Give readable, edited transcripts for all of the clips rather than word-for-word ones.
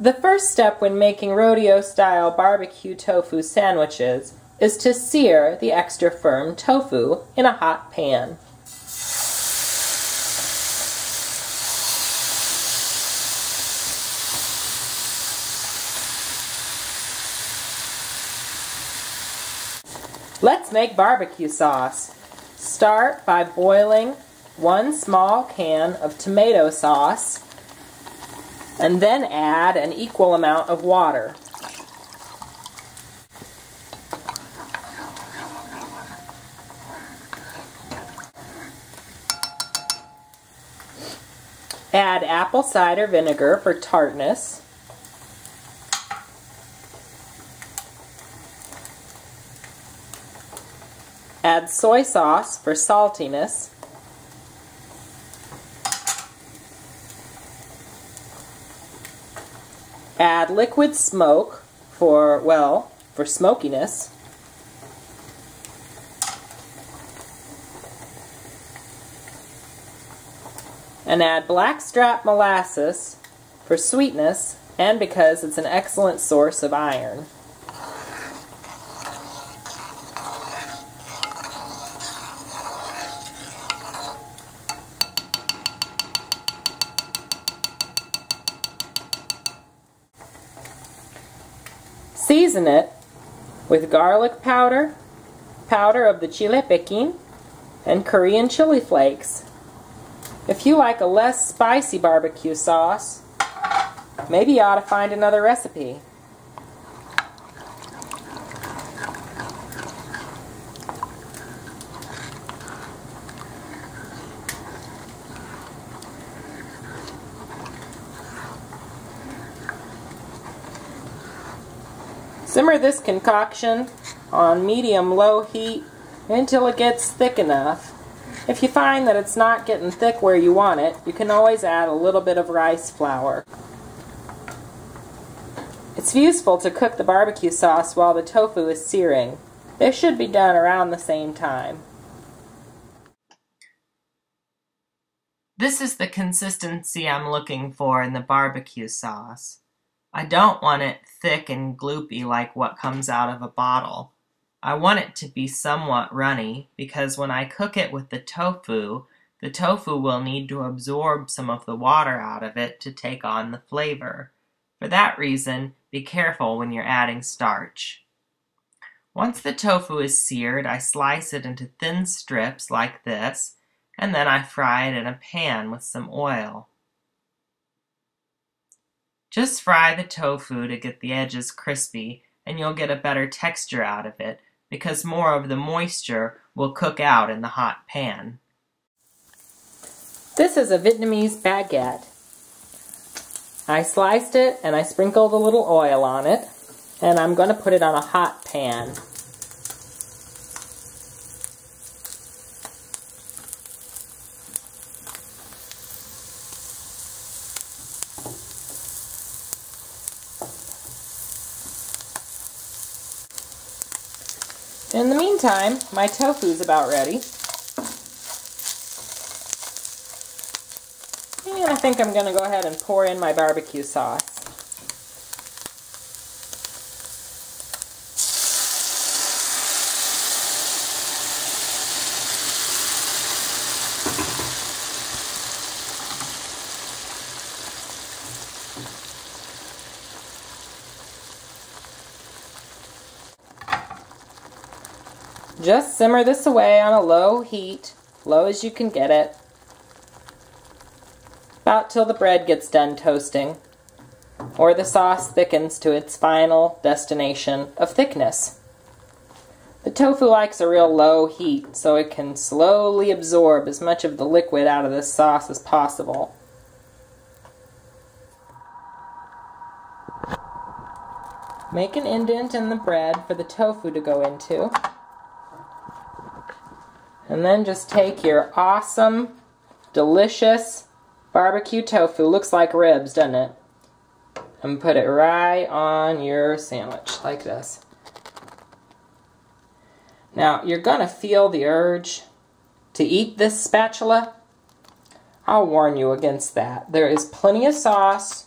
The first step when making rodeo-style barbecue tofu sandwiches is to sear the extra firm tofu in a hot pan. Let's make barbecue sauce. Start by boiling 1 small can of tomato sauce and then add an equal amount of water. Add apple cider vinegar for tartness. Add soy sauce for saltiness. Add liquid smoke for smokiness. And add blackstrap molasses for sweetness and because it's an excellent source of iron. Season it with garlic powder, powder of the chile piquin, and Korean chili flakes. If you like a less spicy barbecue sauce, maybe you ought to find another recipe. Simmer this concoction on medium-low heat until it gets thick enough. If you find that it's not getting thick where you want it, you can always add a little bit of rice flour. It's useful to cook the barbecue sauce while the tofu is searing. This should be done around the same time. This is the consistency I'm looking for in the barbecue sauce. I don't want it thick and gloopy like what comes out of a bottle. I want it to be somewhat runny because when I cook it with the tofu will need to absorb some of the water out of it to take on the flavor. For that reason, be careful when you're adding starch. Once the tofu is seared, I slice it into thin strips like this, and then I fry it in a pan with some oil. Just fry the tofu to get the edges crispy, and you'll get a better texture out of it because more of the moisture will cook out in the hot pan. This is a Vietnamese baguette. I sliced it and I sprinkled a little oil on it, and I'm going to put it on a hot pan. In the meantime, my tofu's about ready. And I think I'm going to go ahead and pour in my barbecue sauce. Just simmer this away on a low heat, low as you can get it, about till the bread gets done toasting, or the sauce thickens to its final destination of thickness. The tofu likes a real low heat, so it can slowly absorb as much of the liquid out of this sauce as possible. Make an indent in the bread for the tofu to go into. And then just take your awesome, delicious barbecue tofu, looks like ribs, doesn't it? And put it right on your sandwich, like this. Now, you're going to feel the urge to eat this spatula. I'll warn you against that. There is plenty of sauce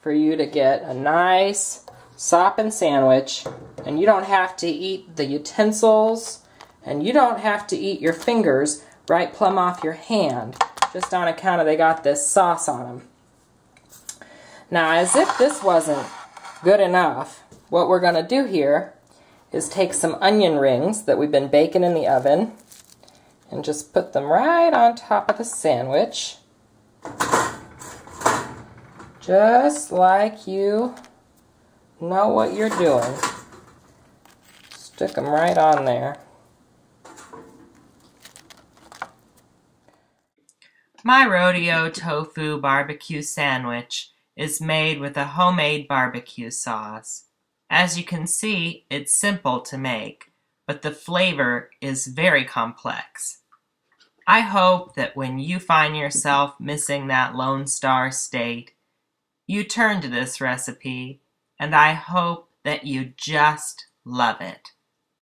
for you to get a nice sopping sandwich, and you don't have to eat the utensils, and you don't have to eat your fingers right plumb off your hand, just on account of they got this sauce on them. Now, as if this wasn't good enough, what we're going to do here is take some onion rings that we've been baking in the oven and just put them right on top of the sandwich. Just like you know what you're doing. Stick them right on there. My Rodeo tofu barbecue sandwich is made with a homemade barbecue sauce. As you can see, it's simple to make, but the flavor is very complex. I hope that when you find yourself missing that Lone Star State, you turn to this recipe, and I hope that you just love it.